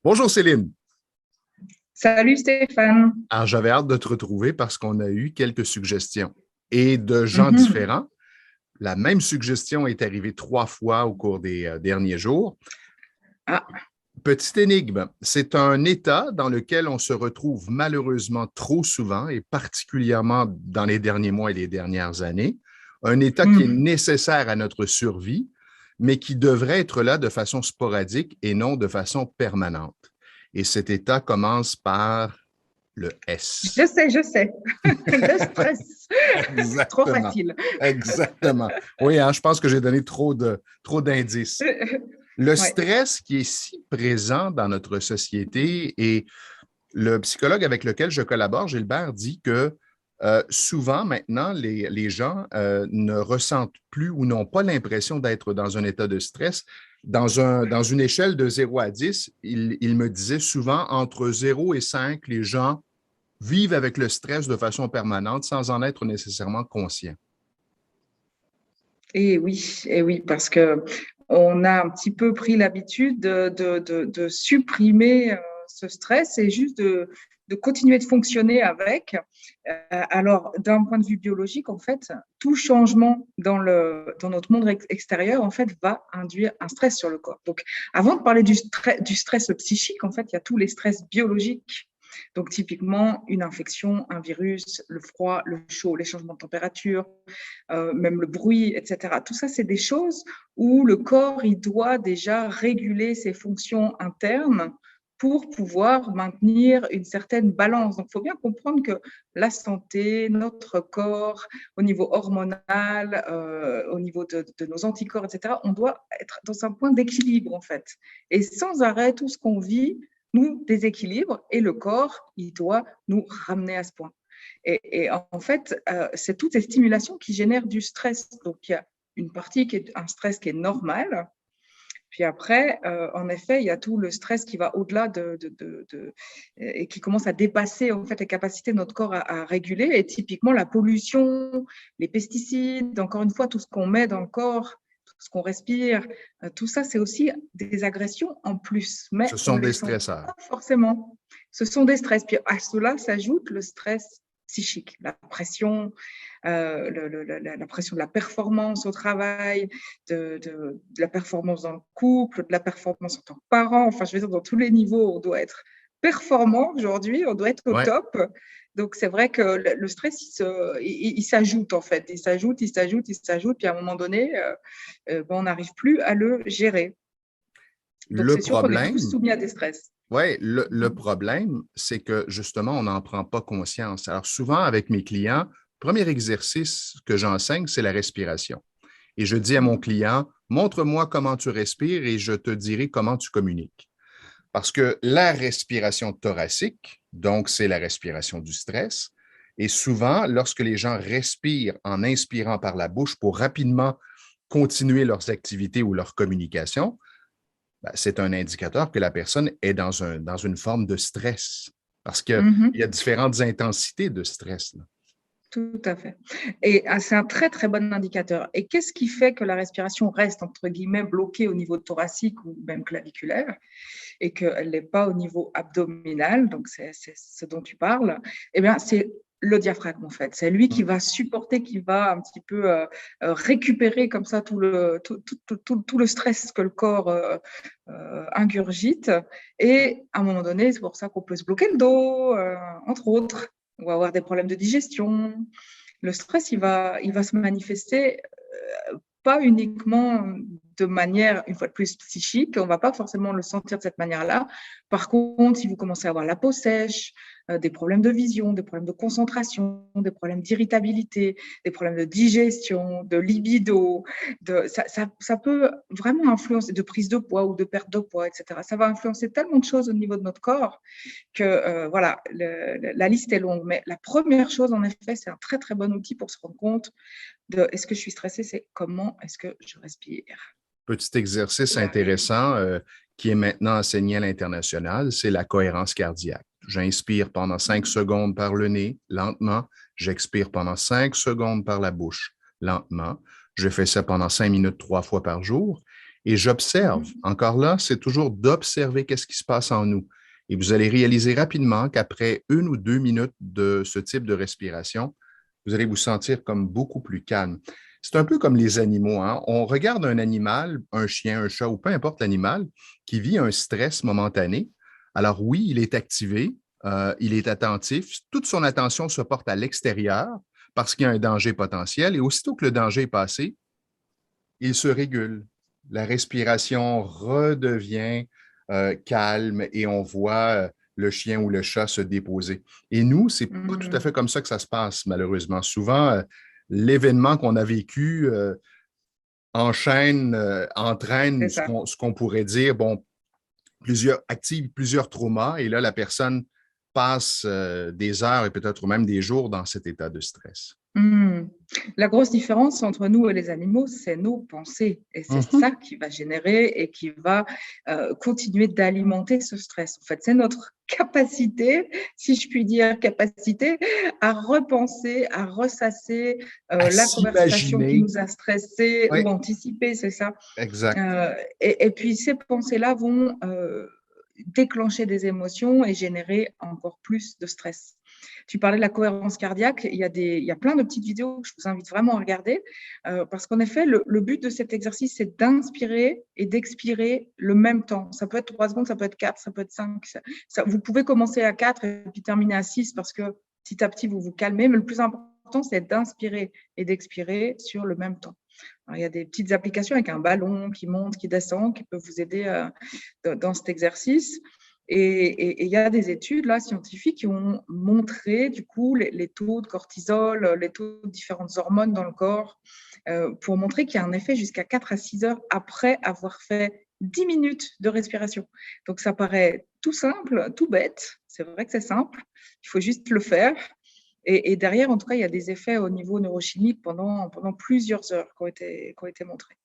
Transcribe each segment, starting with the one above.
Bonjour Céline. Salut Stéphane. Alors, j'avais hâte de te retrouver parce qu'on a eu quelques suggestions et de gens Mhm. différents. La même suggestion est arrivée 3 fois au cours des derniers jours. Ah, Petite énigme, c'est un état dans lequel on se retrouve malheureusement trop souvent et particulièrement dans les derniers mois et les dernières années. Un état qui est hmm. nécessaire à notre survie, mais qui devrait être là de façon sporadique et non de façon permanente. Et cet état commence par le S. Je sais. Le stress. Trop Exactement. facile. Exactement. Oui, hein, je pense que j'ai donné trop d'indices. Le Ouais. stress qui est si présent dans notre société et le psychologue avec lequel je collabore, Gilbert, dit que souvent maintenant, les gens ne ressentent plus ou n'ont pas l'impression d'être dans un état de stress. Dans une échelle de 0 à 10, il me disait souvent entre 0 et 5, les gens vivent avec le stress de façon permanente sans en être nécessairement conscients. Et oui, parce que on a un petit peu pris l'habitude de supprimer ce stress et juste de continuer de fonctionner avec. Alors, d'un point de vue biologique, en fait, tout changement dans notre monde extérieur, en fait, va induire un stress sur le corps. Donc, avant de parler du stress psychique, en fait, il y a tous les stress biologiques. Donc, typiquement, une infection, un virus, le froid, le chaud, les changements de température, même le bruit, etc. Tout ça, c'est des choses où le corps, il doit déjà réguler ses fonctions internes pour pouvoir maintenir une certaine balance. Donc, il faut bien comprendre que la santé, notre corps, au niveau hormonal, au niveau de nos anticorps, etc., on doit être dans un point d'équilibre, en fait. Et sans arrêt, tout ce qu'on vit nous déséquilibre et le corps, il doit nous ramener à ce point. Et en fait, c'est toutes ces stimulations qui génèrent du stress. Donc, il y a une partie qui est un stress qui est normal. Puis après, en effet, il y a tout le stress qui va au-delà et qui commence à dépasser en fait les capacités de notre corps à réguler. Et typiquement, la pollution, les pesticides, encore une fois, tout ce qu'on met dans le corps, tout ce qu'on respire, tout ça, c'est aussi des agressions en plus. Mais Ce on sont ne les des sent stresseurs. pas forcément. Ce sont des stress. Puis à cela s'ajoute le stress psychique, la pression, la pression de la performance au travail, de la performance dans le couple, de la performance en tant que parent. Enfin, je veux dire, dans tous les niveaux, on doit être performant aujourd'hui, on doit être au Ouais. top. Donc, c'est vrai que le stress, il s'ajoute en fait. Il s'ajoute, il s'ajoute, il s'ajoute. Puis à un moment donné, on n'arrive plus à le gérer. Donc, Le c'est sûr qu'on est tous problème, soumis à des stress. ouais, le problème, c'est que justement, on n'en prend pas conscience. Alors, souvent, avec mes clients, le premier exercice que j'enseigne, c'est la respiration. Et je dis à mon client, montre-moi comment tu respires et je te dirai comment tu communiques. Parce que la respiration thoracique, donc c'est la respiration du stress, et souvent, lorsque les gens respirent en inspirant par la bouche pour rapidement continuer leurs activités ou leur communication, ben, c'est un indicateur que la personne est dans une forme de stress. Parce qu'il y a Mhm. différentes intensités de stress, là. Tout à fait. Et c'est un très, très bon indicateur. Et qu'est-ce qui fait que la respiration reste, entre guillemets, bloquée au niveau thoracique ou même claviculaire et qu'elle n'est pas au niveau abdominal, donc c'est ce dont tu parles, eh bien, c'est le diaphragme, en fait. C'est lui qui va supporter, qui va un petit peu récupérer comme ça tout le stress que le corps ingurgite. Et à un moment donné, c'est pour ça qu'on peut se bloquer le dos, entre autres. On va avoir des problèmes de digestion. Le stress, il va se manifester pas uniquement de manière, une fois de plus, psychique, on ne va pas forcément le sentir de cette manière-là. Par contre, si vous commencez à avoir la peau sèche, des problèmes de vision, des problèmes de concentration, des problèmes d'irritabilité, des problèmes de digestion, de libido, ça peut vraiment influencer, de prise de poids ou de perte de poids, etc. Ça va influencer tellement de choses au niveau de notre corps que voilà, la liste est longue. Mais la première chose, en effet, c'est un très, très bon outil pour se rendre compte de est-ce que je suis stressée, c'est comment est-ce que je respire. Petit exercice La réalité. intéressant qui est maintenant enseigné à l'international, c'est la cohérence cardiaque. J'inspire pendant 5 secondes par le nez, lentement. J'expire pendant 5 secondes par la bouche, lentement. Je fais ça pendant 5 minutes 3 fois par jour. Et j'observe. Encore là, c'est toujours d'observer qu'est-ce qui se passe en nous. Et vous allez réaliser rapidement qu'après 1 ou 2 minutes de ce type de respiration, vous allez vous sentir comme beaucoup plus calme. C'est un peu comme les animaux, hein? On regarde un animal, un chien, un chat ou peu importe l'animal, qui vit un stress momentané. Alors oui, il est activé, il est attentif, toute son attention se porte à l'extérieur parce qu'il y a un danger potentiel et aussitôt que le danger est passé, il se régule. La respiration redevient calme et on voit le chien ou le chat se déposer. Et nous, c'est pas tout à fait comme ça que ça se passe, malheureusement. Souvent, l'événement qu'on a vécu entraîne C'est ça. ce qu'on pourrait dire, bon, active plusieurs traumas et là, la personne passe des heures et peut-être même des jours dans cet état de stress. Hmm. La grosse différence entre nous et les animaux, c'est nos pensées. Et c'est ça qui va générer et qui va continuer d'alimenter ce stress. En fait, c'est notre capacité, si je puis dire, capacité à repenser, à ressasser À la conversation qui s'imaginer. nous a stressés Oui, ou anticiper, c'est ça. exact. Et puis, ces pensées-là vont déclencher des émotions et générer encore plus de stress. Tu parlais de la cohérence cardiaque. Il y a plein de petites vidéos que je vous invite vraiment à regarder parce qu'en effet, le but de cet exercice, c'est d'inspirer et d'expirer le même temps. Ça peut être 3 secondes, ça peut être 4, ça peut être 5. Vous pouvez commencer à 4 et puis terminer à 6 parce que petit à petit, vous vous calmez. Mais le plus important, c'est d'inspirer et d'expirer sur le même temps. Alors, il y a des petites applications avec un ballon qui monte, qui descend, qui peuvent vous aider dans cet exercice. Et il y a des études là, scientifiques qui ont montré du coup les taux de cortisol, les taux de différentes hormones dans le corps, pour montrer qu'il y a un effet jusqu'à 4 à 6 heures après avoir fait 10 minutes de respiration. Donc ça paraît tout simple, tout bête, c'est vrai que c'est simple, il faut juste le faire. Et derrière, en tout cas, il y a des effets au niveau neurochimique pendant plusieurs heures qui ont été montrés.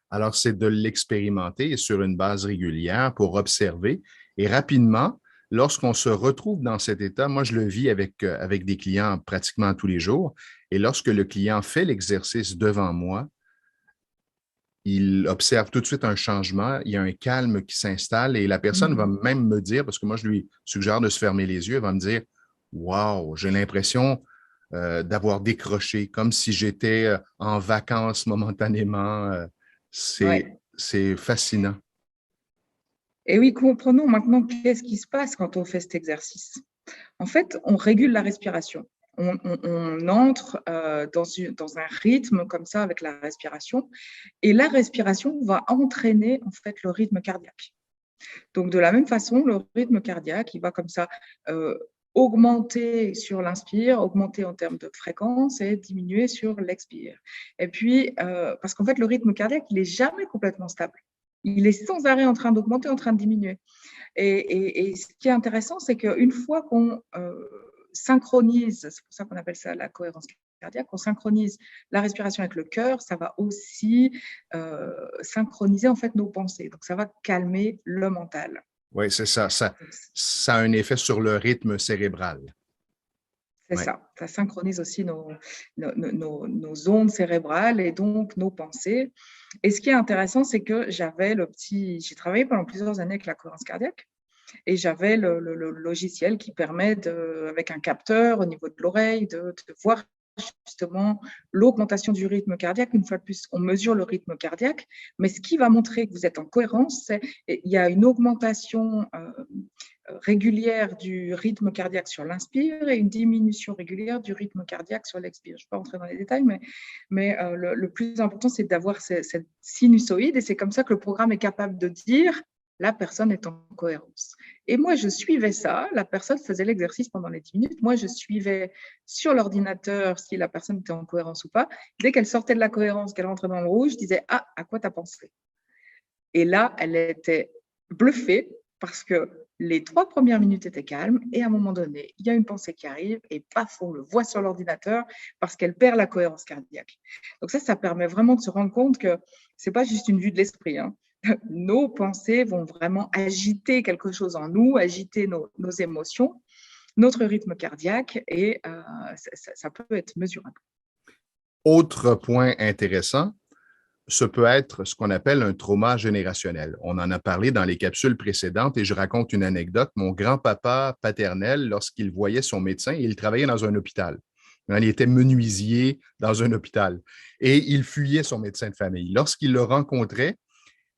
Alors, c'est de l'expérimenter sur une base régulière pour observer et rapidement, lorsqu'on se retrouve dans cet état, moi, je le vis avec des clients pratiquement tous les jours, et lorsque le client fait l'exercice devant moi, il observe tout de suite un changement, il y a un calme qui s'installe et la personne va même me dire, parce que moi, je lui suggère de se fermer les yeux, elle va me dire, wow, j'ai l'impression d'avoir décroché, comme si j'étais en vacances momentanément. C'est fascinant. Et oui, comprenons maintenant qu'est-ce qui se passe quand on fait cet exercice. En fait, on régule la respiration. On entre dans un rythme comme ça avec la respiration. Et la respiration va entraîner en fait le rythme cardiaque. Donc, de la même façon, le rythme cardiaque, il va comme ça augmenter sur l'inspire, augmenter en termes de fréquence et diminuer sur l'expire. Et puis, parce qu'en fait, le rythme cardiaque, il n'est jamais complètement stable. Il est sans arrêt en train d'augmenter, en train de diminuer. Et ce qui est intéressant, c'est qu'une fois qu'on synchronise, c'est pour ça qu'on appelle ça la cohérence cardiaque, on synchronise la respiration avec le cœur, ça va aussi synchroniser en fait nos pensées. Donc, ça va calmer le mental. Oui, c'est ça. Ça a un effet sur le rythme cérébral. C'est Ouais. ça. Ça synchronise aussi nos ondes cérébrales et donc nos pensées. Et ce qui est intéressant, c'est que j'ai travaillé pendant plusieurs années avec la cohérence cardiaque. Et j'avais le logiciel qui permet, avec un capteur au niveau de l'oreille, de voir justement l'augmentation du rythme cardiaque. Une fois de plus, on mesure le rythme cardiaque, mais ce qui va montrer que vous êtes en cohérence, c'est qu'il y a une augmentation régulière du rythme cardiaque sur l'inspire et une diminution régulière du rythme cardiaque sur l'expire. Je ne vais pas rentrer dans les détails, mais le plus important, c'est d'avoir cette sinusoïde et c'est comme ça que le programme est capable de dire la personne est en cohérence. Et moi, je suivais ça. La personne faisait l'exercice pendant les 10 minutes. Moi, je suivais sur l'ordinateur si la personne était en cohérence ou pas. Dès qu'elle sortait de la cohérence, qu'elle rentrait dans le rouge, je disais « Ah, à quoi tu as pensé ?» Et là, elle était bluffée parce que les 3 premières minutes étaient calmes et à un moment donné, il y a une pensée qui arrive et paf, on le voit sur l'ordinateur parce qu'elle perd la cohérence cardiaque. Donc ça permet vraiment de se rendre compte que ce n'est pas juste une vue de l'esprit, hein. Nos pensées vont vraiment agiter quelque chose en nous, agiter nos émotions, notre rythme cardiaque et ça peut être mesurable. Autre point intéressant, ce peut être ce qu'on appelle un trauma générationnel. On en a parlé dans les capsules précédentes et je raconte une anecdote. Mon grand-papa paternel, lorsqu'il voyait son médecin, il travaillait dans un hôpital. Il était menuisier dans un hôpital et il fuyait son médecin de famille. Lorsqu'il le rencontrait,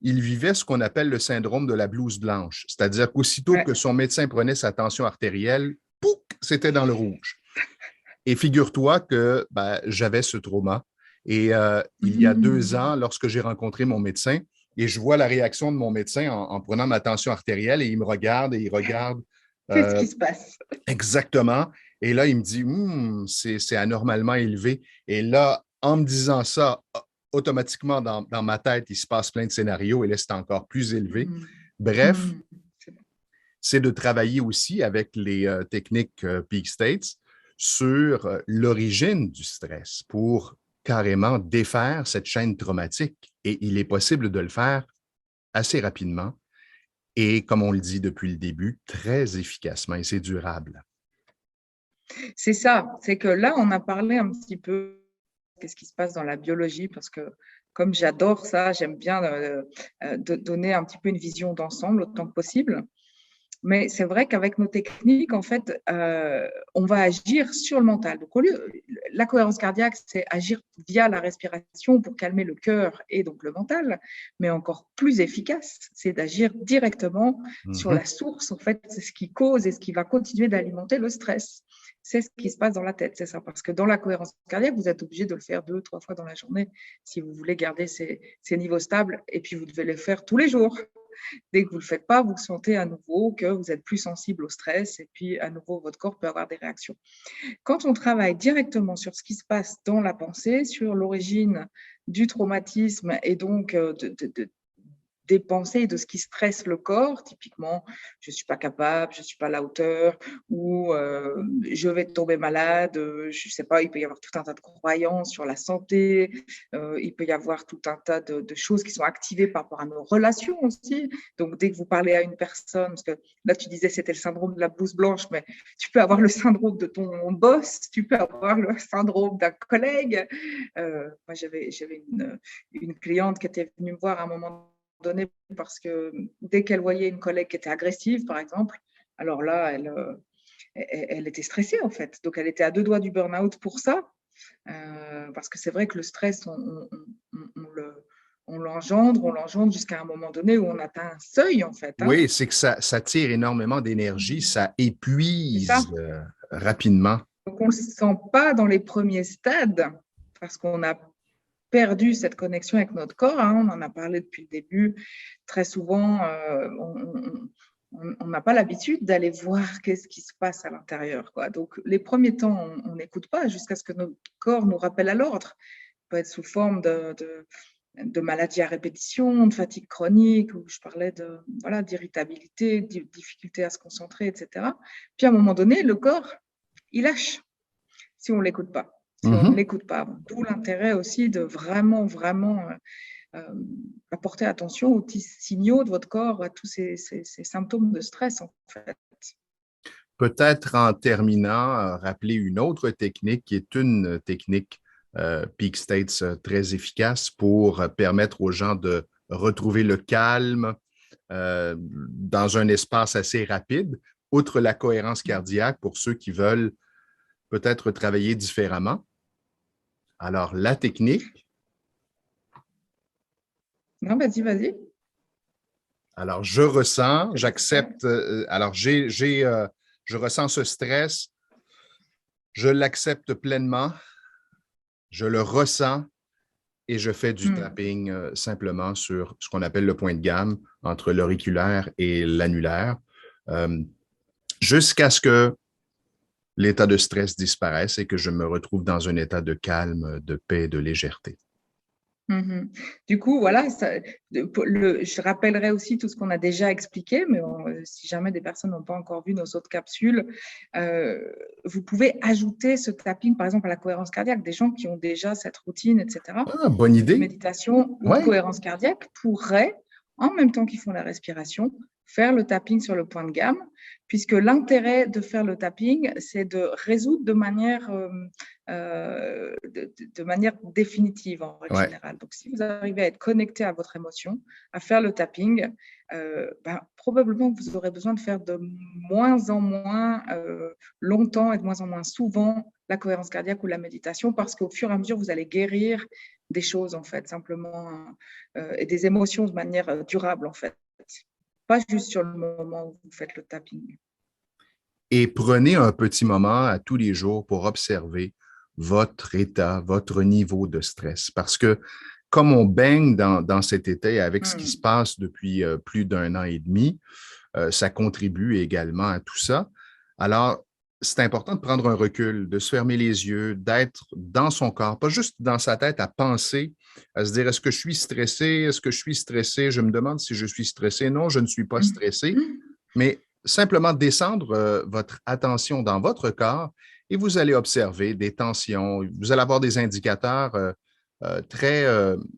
il vivait ce qu'on appelle le syndrome de la blouse blanche, c'est-à-dire qu'aussitôt que son médecin prenait sa tension artérielle, pouc, c'était dans le rouge. Et figure-toi que j'avais ce trauma. Et il y a 2 ans, lorsque j'ai rencontré mon médecin, et je vois la réaction de mon médecin en prenant ma tension artérielle, et il me regarde et il regarde. Qu'est-ce qui se passe? Exactement. Et là, il me dit, c'est anormalement élevé. Et là, en me disant ça, automatiquement, dans ma tête, il se passe plein de scénarios et là, c'est encore plus élevé. Bref, c'est de travailler aussi avec les techniques Peak States sur l'origine du stress pour carrément défaire cette chaîne traumatique. Et il est possible de le faire assez rapidement et, comme on le dit depuis le début, très efficacement et c'est durable. C'est ça, c'est que là, on a parlé un petit peu de ce qui se passe dans la biologie parce que comme j'adore ça, j'aime bien donner un petit peu une vision d'ensemble autant que possible. Mais c'est vrai qu'avec nos techniques, en fait, on va agir sur le mental. Donc, la cohérence cardiaque, c'est agir via la respiration pour calmer le cœur et donc le mental. Mais encore plus efficace, c'est d'agir directement sur la source. En fait, c'est ce qui cause et ce qui va continuer d'alimenter le stress. C'est ce qui se passe dans la tête, c'est ça. Parce que dans la cohérence cardiaque, vous êtes obligé de le faire 2, 3 fois dans la journée si vous voulez garder ces niveaux stables. Et puis, vous devez le faire tous les jours. Dès que vous ne le faites pas, vous sentez à nouveau que vous êtes plus sensible au stress et puis à nouveau, votre corps peut avoir des réactions. Quand on travaille directement sur ce qui se passe dans la pensée, sur l'origine du traumatisme et donc des pensées et de ce qui stresse le corps, typiquement, je ne suis pas capable, je ne suis pas à la hauteur, ou je vais tomber malade, je ne sais pas, il peut y avoir tout un tas de croyances sur la santé, il peut y avoir tout un tas de choses qui sont activées par rapport à nos relations aussi. Donc, dès que vous parlez à une personne, parce que là, tu disais c'était le syndrome de la blouse blanche, mais tu peux avoir le syndrome de ton boss, tu peux avoir le syndrome d'un collègue. Moi, j'avais une cliente qui était venue me voir à un moment donné parce que dès qu'elle voyait une collègue qui était agressive, par exemple, alors là, elle était stressée en fait. Donc, elle était à 2 doigts du burn-out pour ça, parce que c'est vrai que le stress, on l'engendre jusqu'à un moment donné où on atteint un seuil en fait. Oui, c'est que ça tire énormément d'énergie, ça épuise rapidement. Donc, on ne le sent pas dans les premiers stades parce qu'on a perdu cette connexion avec notre corps. On en a parlé depuis le début. Très souvent, on n'a pas l'habitude d'aller voir qu'est-ce qui se passe à l'intérieur. Donc, les premiers temps, on n'écoute pas jusqu'à ce que notre corps nous rappelle à l'ordre. Ça peut être sous forme de maladies à répétition, de fatigue chronique, où je parlais d'irritabilité, de difficulté à se concentrer, etc. Puis, à un moment donné, le corps, il lâche si on ne l'écoute pas. Si on ne l'écoute pas. D'où l'intérêt aussi de vraiment apporter attention aux petits signaux de votre corps, à tous ces symptômes de stress, en fait. Peut-être en terminant, rappeler une autre technique qui est une technique Peak States très efficace pour permettre aux gens de retrouver le calme dans un espace assez rapide, outre la cohérence cardiaque pour ceux qui veulent peut-être travailler différemment. Alors, la technique. Non, vas-y. Alors, je ressens, j'accepte. Alors, je ressens ce stress. Je l'accepte pleinement. Je le ressens et je fais du tapping simplement sur ce qu'on appelle le point de gamme entre l'auriculaire et l'annulaire jusqu'à ce que l'état de stress disparaisse et que je me retrouve dans un état de calme, de paix, de légèreté. Du coup, voilà, je rappellerai aussi tout ce qu'on a déjà expliqué, mais si jamais des personnes n'ont pas encore vu nos autres capsules, vous pouvez ajouter ce tapping, par exemple, à la cohérence cardiaque. Des gens qui ont déjà cette routine, etc. Ah, bonne idée. De méditation ou de cohérence cardiaque pourraient, en même temps qu'ils font la respiration, faire le tapping sur le point de gamme, puisque l'intérêt de faire le tapping, c'est de résoudre de manière définitive en règle générale. Donc, si vous arrivez à être connecté à votre émotion, à faire le tapping, probablement que vous aurez besoin de faire de moins en moins longtemps et de moins en moins souvent la cohérence cardiaque ou la méditation, parce qu'au fur et à mesure, vous allez guérir des choses, en fait, simplement, et des émotions de manière durable, en fait. Pas juste sur le moment où vous faites le tapping. Et prenez un petit moment à tous les jours pour observer votre état, votre niveau de stress. Parce que comme on baigne dans cet état avec ce qui se passe depuis plus d'1 an et demi, ça contribue également à tout ça. Alors, c'est important de prendre un recul, de se fermer les yeux, d'être dans son corps, pas juste dans sa tête à penser, à se dire, est-ce que je suis stressé? Est-ce que je suis stressé? Je me demande si je suis stressé. Non, je ne suis pas stressé. Mais simplement descendre votre attention dans votre corps et vous allez observer des tensions. Vous allez avoir des indicateurs très,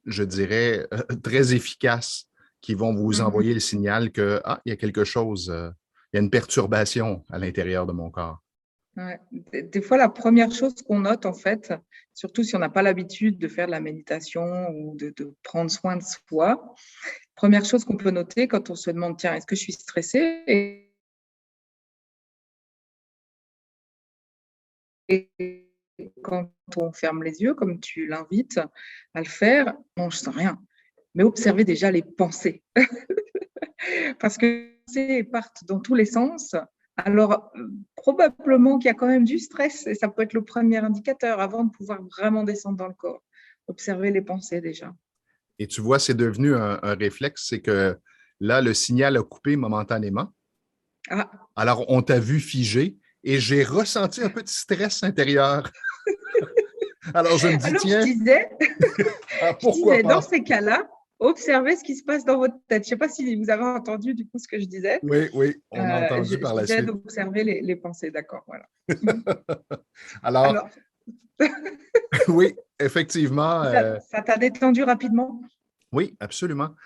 je dirais, très efficaces qui vont vous envoyer le signal que, il y a quelque chose, il y a une perturbation à l'intérieur de mon corps. Ouais. Des fois, la première chose qu'on note, en fait, surtout si on n'a pas l'habitude de faire de la méditation ou de prendre soin de soi, première chose qu'on peut noter quand on se demande, tiens, est-ce que je suis stressée? Et quand on ferme les yeux, comme tu l'invites à le faire, non, je ne sens rien. Mais observez déjà les pensées. Parce que les pensées partent dans tous les sens. Alors, probablement qu'il y a quand même du stress et ça peut être le premier indicateur avant de pouvoir vraiment descendre dans le corps. Observez les pensées déjà. Et tu vois, c'est devenu un réflexe, c'est que là, le signal a coupé momentanément. Alors, on t'a vu figé et j'ai ressenti un peu de stress intérieur. Alors, je me dis, tiens, je disais, pourquoi pas? Dans ces cas-là, observez ce qui se passe dans votre tête. Je ne sais pas si vous avez entendu du coup ce que je disais. Oui, on a entendu par la suite. Je disais d'observer les pensées, d'accord, voilà. Alors oui, effectivement. Ça t'a détendu rapidement? Oui, absolument.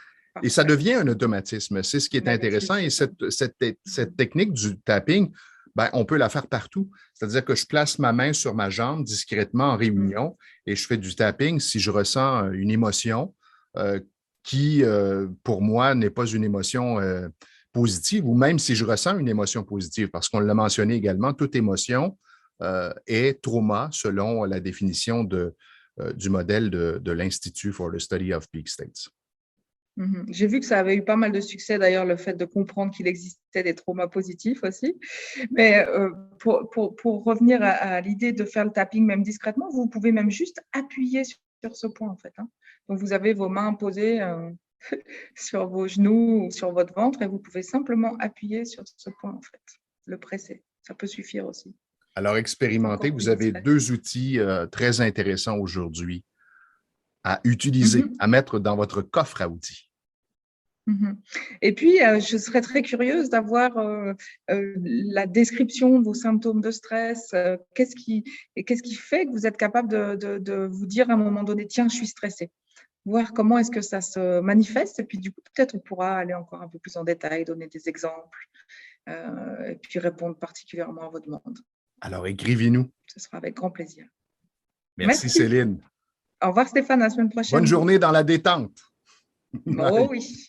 Et ça devient un automatisme. C'est ce qui est intéressant. Et cette technique du tapping, on peut la faire partout. C'est-à-dire que je place ma main sur ma jambe discrètement en réunion et je fais du tapping si je ressens une émotion qui, pour moi, n'est pas une émotion positive, ou même si je ressens une émotion positive, parce qu'on l'a mentionné également, toute émotion est trauma selon la définition du modèle de l'Institute for the Study of Peak States. J'ai vu que ça avait eu pas mal de succès, d'ailleurs, le fait de comprendre qu'il existait des traumas positifs aussi. Mais pour revenir à l'idée de faire le tapping même discrètement, vous pouvez même juste appuyer sur ce point, en fait. Donc, vous avez vos mains posées sur vos genoux ou sur votre ventre et vous pouvez simplement appuyer sur ce point, en fait, le presser. Ça peut suffire aussi. Alors, expérimentez. Vous avez 2 outils très intéressants aujourd'hui à utiliser, à mettre dans votre coffre à outils. Et puis, je serais très curieuse d'avoir la description de vos symptômes de stress. Qu'est-ce qui fait que vous êtes capable de vous dire à un moment donné, tiens, je suis stressée. Voir comment est-ce que ça se manifeste. Et puis, du coup, peut-être on pourra aller encore un peu plus en détail, donner des exemples et puis répondre particulièrement à vos demandes. Alors, écrivez-nous. Ce sera avec grand plaisir. Merci Céline. Au revoir Stéphane, à la semaine prochaine. Bonne journée dans la détente. Oh oui.